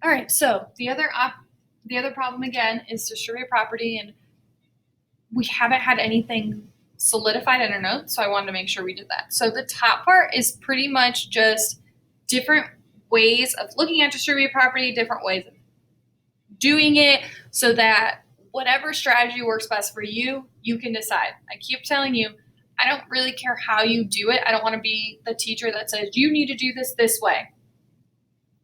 All right, so the other problem again is distributed property, and we haven't had anything solidified in our notes, so I wanted to make sure we did that. So the top part is pretty much just different ways of looking at distributed property, different ways of doing it, so that whatever strategy works best for you, you can decide. I keep telling you, I don't really care how you do it. I don't want to be the teacher that says you need to do this way.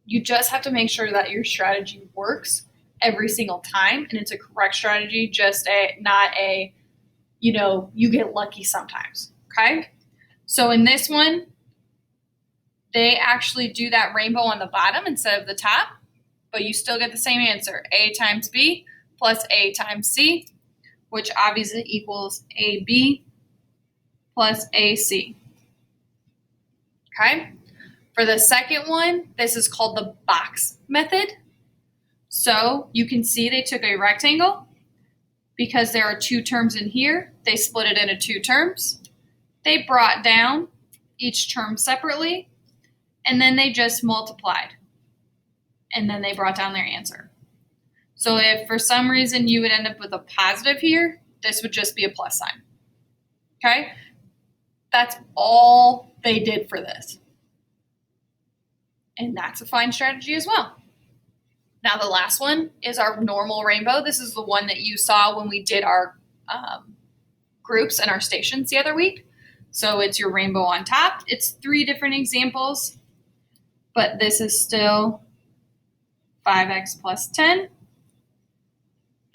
You just have to make sure that your strategy works every single time and it's a correct strategy, just not a, you get lucky sometimes. Okay. So in this one, they actually do that rainbow on the bottom instead of the top, but you still get the same answer. A times B plus A times C, which obviously equals AB plus AC. Okay. For the second one, this is called the box method. So you can see they took a rectangle. Because there are two terms in here, they split it into two terms. They brought down each term separately, and then they just multiplied. And then they brought down their answer. So if for some reason you would end up with a positive here, this would just be a plus sign. Okay? That's all they did for this. And that's a fine strategy as well. Now the last one is our normal rainbow. This is the one that you saw when we did our groups and our stations the other week. So it's your rainbow on top. It's 3 different examples, but this is still 5x plus 10.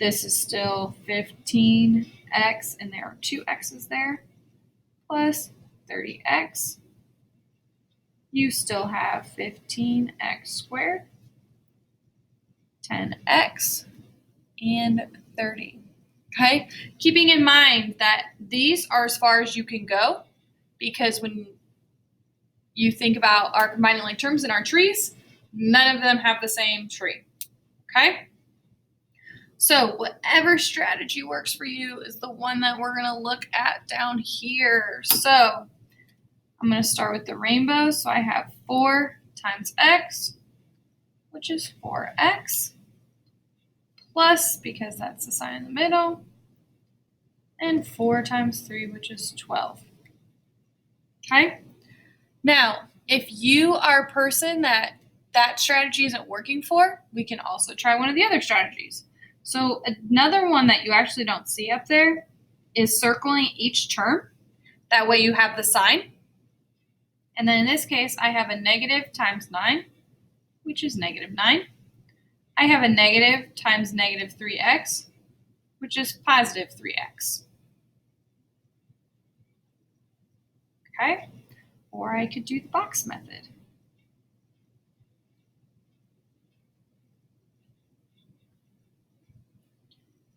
This is still 15x, and there are 2 x's there, plus 30x. You still have 15x squared, 10x, and 30. Okay? Keeping in mind that these are as far as you can go, because when you think about our combining like terms in our trees, none of them have the same tree. Okay? So whatever strategy works for you is the one that we're going to look at down here. So I'm going to start with the rainbow. So I have 4 times x, which is 4x, plus, because that's the sign in the middle, and 4 times 3, which is 12. Okay? Now, if you are a person that strategy isn't working for, we can also try one of the other strategies. So another one that you actually don't see up there is circling each term. That way you have the sign. And then in this case, I have a negative times 9, which is negative 9. I have a negative times negative 3x, which is positive 3x. Okay? Or I could do the box method.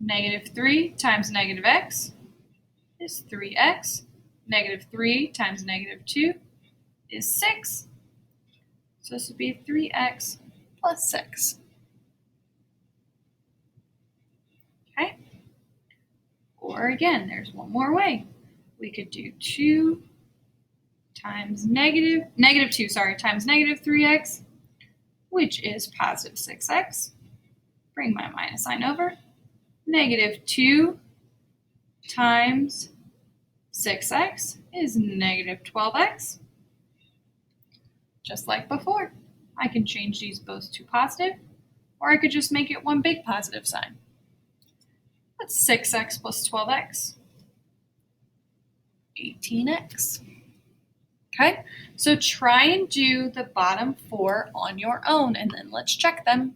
Negative 3 times negative x is 3x. Negative 3 times negative 2 is 6. So this would be 3x plus 6. Okay? Or again, there's one more way. We could do 2 times negative 2, times negative 3x, which is positive 6x. Bring my minus sign over. Negative 2 times 6x is negative 12x. Just like before, I can change these both to positive, or I could just make it one big positive sign. That's 6x plus 12x, 18x. Okay, so try and do the bottom 4 on your own, and then let's check them.